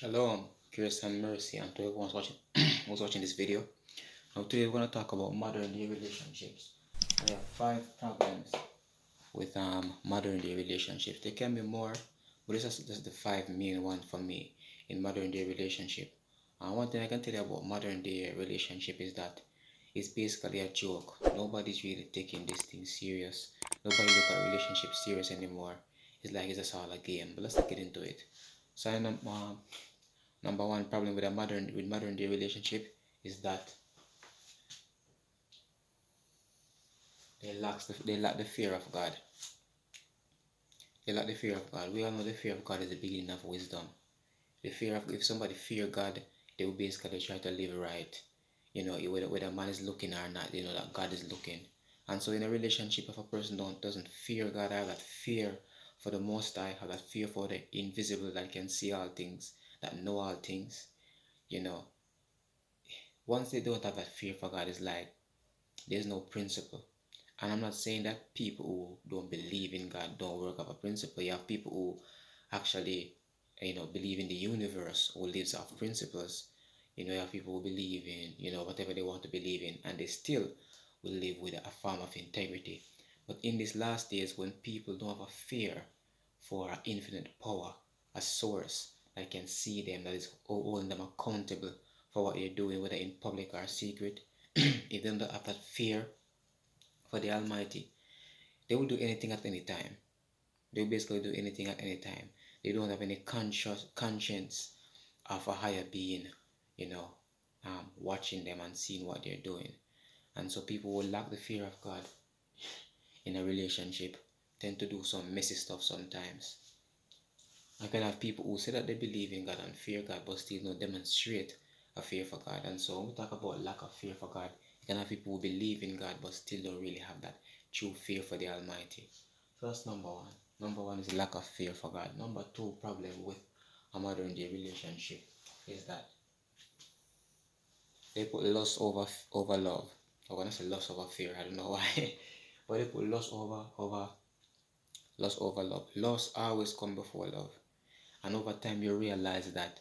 Shalom, grace and mercy, and to everyone who's watching this video. Now today we're going to talk about modern day relationships. There are 5 problems with modern day relationships. There can be more, but this is just the 5 main one for me in modern day relationship. One thing I can tell you about modern day relationship is that it's basically a joke. Nobody's really taking this thing serious. Nobody look at relationships serious anymore. It's like it's just all a game. But let's not get into it. So number one problem with modern day relationship is that they lack the fear of God. They lack the fear of God. We all know the fear of God is the beginning of wisdom. The fear of If somebody fear God, they will basically try to live right. Whether a man is looking or not, that God is looking. And so in a relationship, if a person doesn't fear God, have that fear for the Most High, have that fear for the invisible that can see all things, that know all things, you know, once they don't have that fear for God, it's like there's no principle. And I'm not saying that people who don't believe in God don't work off a principle. You have people who actually, believe in the universe, who lives off principles. You have people who believe in, whatever they want to believe in, and they still will live with a form of integrity. But in these last days, when people don't have a fear for an infinite power, a source that can see them, that is holding them accountable for what they're doing, whether in public or secret, if they don't have that fear for the Almighty, they will do anything at any time. They will basically do anything at any time. They don't have any conscience of a higher being, you know, watching them and seeing what they're doing. And so people will lack the fear of God in a relationship, tend to do some messy stuff sometimes. I can have people who say that they believe in God and fear God, but still don't demonstrate a fear for God. And so when we talk about lack of fear for God, you can have people who believe in God, but still don't really have that true fear for the Almighty. So that's number one. Number one is lack of fear for God. Number two problem with a modern day relationship is that they put lust over love. I'm gonna say lust over fear. I don't know why, but they put lust over love. Lust always come before love. And over time you realize that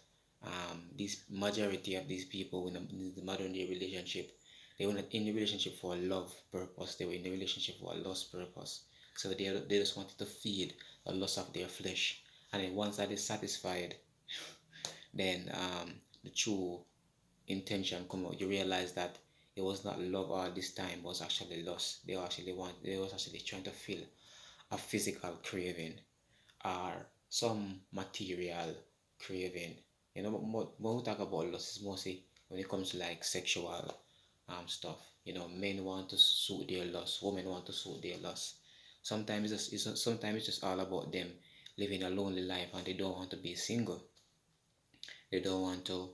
this majority of these people in the modern day relationship, they were not in the relationship for a love purpose, they were in the relationship for a lust purpose. So they just wanted to feed the lust of their flesh, and then once that is satisfied, then the true intention come out. You realize that it was not love all this time, it was actually lust. They was actually trying to fill a physical craving or some material craving. When we talk about lust, it's mostly when it comes to like sexual stuff. Men want to suit their lust, women want to suit their lust. Sometimes it's just all about them living a lonely life and they don't want to be single. They don't want to,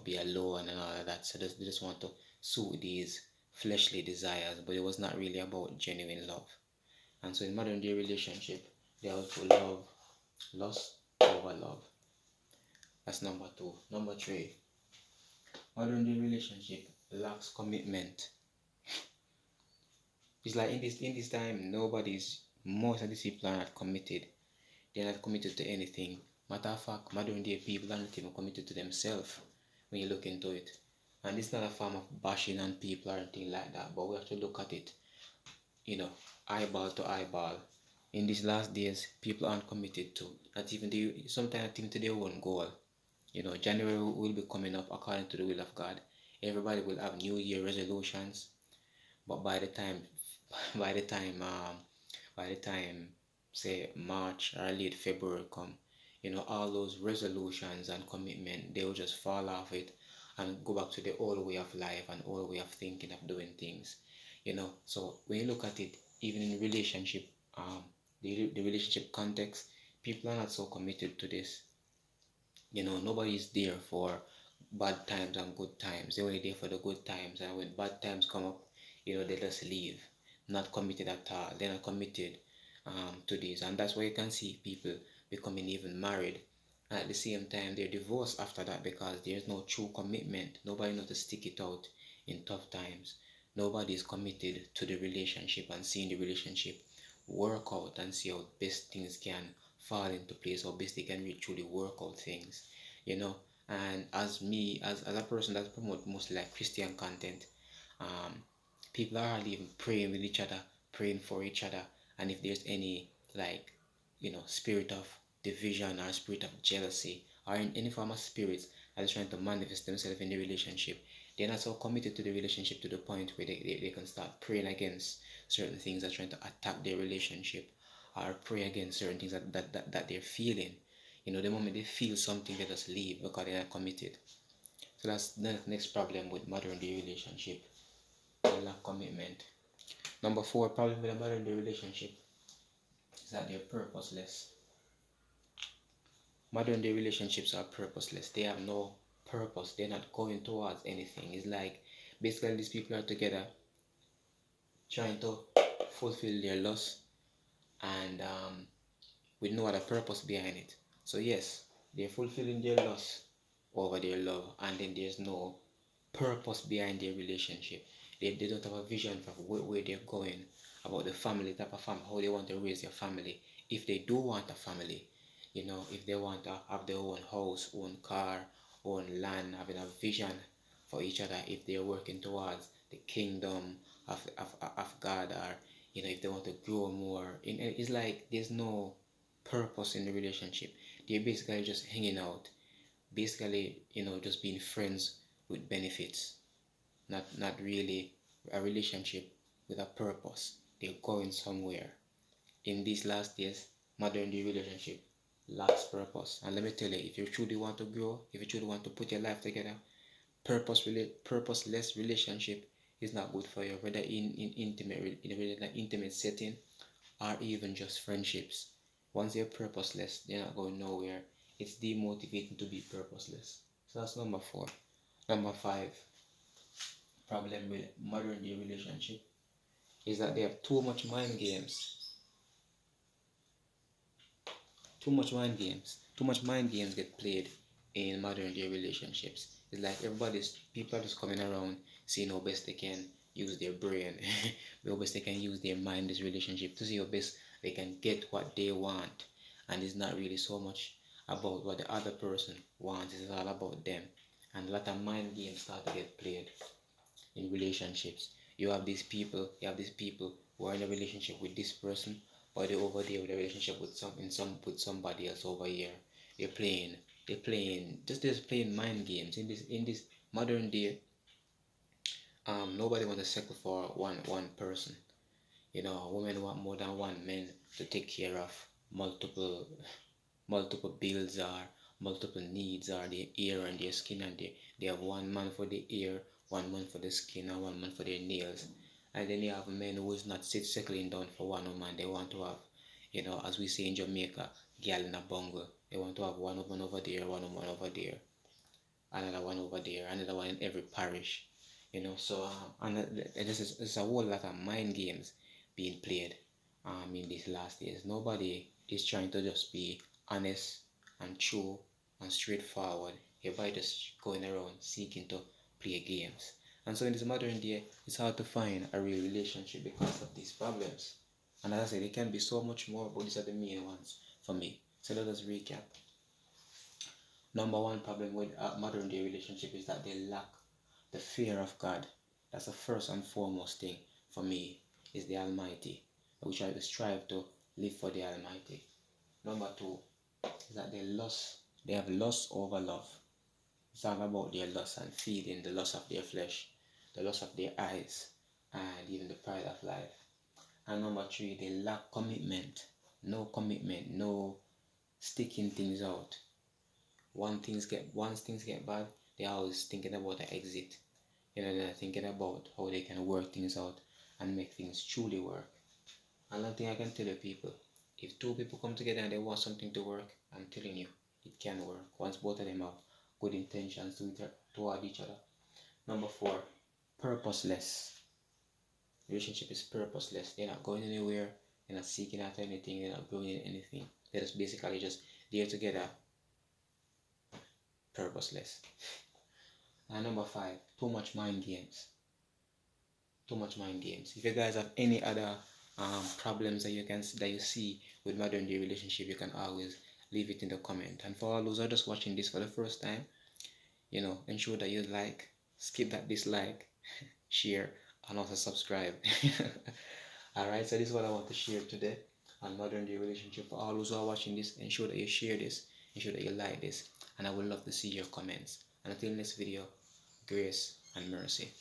be alone and all of that. So they just want to suit these fleshly desires, but it was not really about genuine love. And so in modern day relationship, they also lust over love. That's number two. Number three, modern day relationship lacks commitment. It's like in this time, most of these people are not committed. They're not committed to anything. Matter of fact, modern day people are not even committed to themselves when you look into it. And it's not a form of bashing on people or anything like that, but we have to look at it, you know, eyeball to eyeball. In these last days, people aren't committed to not even sometimes not even to their own goal. January will be coming up according to the will of God. Everybody will have New Year resolutions, but by the time, by the time, say March or late February come, all those resolutions and commitment, they will just fall off it and go back to the old way of life and old way of thinking of doing things. So when you look at it, even in relationship, the relationship context, people are not so committed to this. Nobody is there for bad times and good times. They're only there for the good times, and when bad times come up, they just leave, not committed at all. They're not committed to this, and that's why you can see people becoming even married. At the same time, they're divorced after that because there's no true commitment. Nobody knows to stick it out in tough times. Nobody is committed to the relationship and seeing the relationship work out and see how best things can fall into place, how best they can really truly work out things. And as me, as a person that promote mostly like Christian content, um, people are hardly even praying with each other, praying for each other. And if there's any like, spirit of division or spirit of jealousy or in any form of spirits that is trying to manifest themselves in the relationship, they're not so committed to the relationship to the point where they can start praying against certain things that are trying to attack their relationship, or pray against certain things that they're feeling. The moment they feel something, they just leave because they're not committed. So that's the next problem with modern day relationship. They lack commitment. Number four problem with a modern day relationship is that they're purposeless. Modern day relationships are purposeless. They have no purpose. They're not going towards anything. It's like basically these people are together trying to fulfill their lust and with no other purpose behind it. So yes, they're fulfilling their lust over their love, and then there's no purpose behind their relationship. They don't have a vision for where they're going, about the family, type of family, how they want to raise their family. If they do want a family, if they want to have their own house, own car, own land, having a vision for each other, if they're working towards the kingdom of God, or if they want to grow more, it's like there's no purpose in the relationship. They're basically just hanging out, basically, just being friends with benefits, not really a relationship with a purpose. They're going somewhere. In these last days, modern day relationship lacks purpose. And let me tell you, if you truly want to grow, if you truly want to put your life together, purposeless relationship is not good for you, whether in an intimate setting or even just friendships. Once they're purposeless, they're not going nowhere. It's demotivating to be purposeless. So that's number four. Number five problem with modern day relationship is that they have too much mind games. Too much mind games get played in modern day relationships. It's like people are just coming around seeing how best they can use their brain, how best they can use their mind in this relationship to see how best they can get what they want. And it's not really so much about what the other person wants, it's all about them. And a lot of mind games start to get played in relationships. You have these people who are in a relationship with this person, but they're over there with a relationship with somebody else over here. They're playing they're just playing mind games in this modern day. Nobody wants to settle for one person. Women want more than one man to take care of multiple bills or multiple needs, or their ear and their skin, and they have one man for the ear, one man for the skin, and one man for their nails. And then you have men who is not settling down for one woman. They want to have, as we say in Jamaica, girl in a bungle. They want to have one woman over there, one woman over there, another one over there, another one in every parish. So and this is a whole lot of mind games being played in these last days. Nobody is trying to just be honest and true and straightforward. Everybody just going around seeking to play games. And so in this modern day, it's hard to find a real relationship because of these problems. And as I said, it can be so much more, but these are the main ones for me. So let us recap. Number one problem with a modern day relationship is that they lack the fear of God. That's the first and foremost thing for me, is the Almighty. We try to strive to live for the Almighty. Number two is that they have lust over love. It's all about their lust and feeding the lust of their flesh, the lust of their eyes, and even the pride of life. And number three, they lack commitment. No commitment, no sticking things out. Once things get bad, they're always thinking about the exit. They're thinking about how they can work things out and make things truly work. Another thing I can tell you people, if two people come together and they want something to work, I'm telling you, it can work once both of them have good intentions toward each other. Number four, purposeless. Relationship is purposeless. They're not going anywhere. They're not seeking after anything. They're not growing in anything. They're just basically just there together, purposeless. And number five, too much mind games. Too much mind games. If you guys have any other problems that you see with modern day relationship, you can always leave it in the comment. And for all those who are just watching this for the first time, ensure that you like, skip that dislike, share, and also subscribe. Alright, so this is what I want to share today on modern day relationship. For all those who are watching this, ensure that you share this, ensure that you like this, and I would love to see your comments. And until next video, grace and mercy.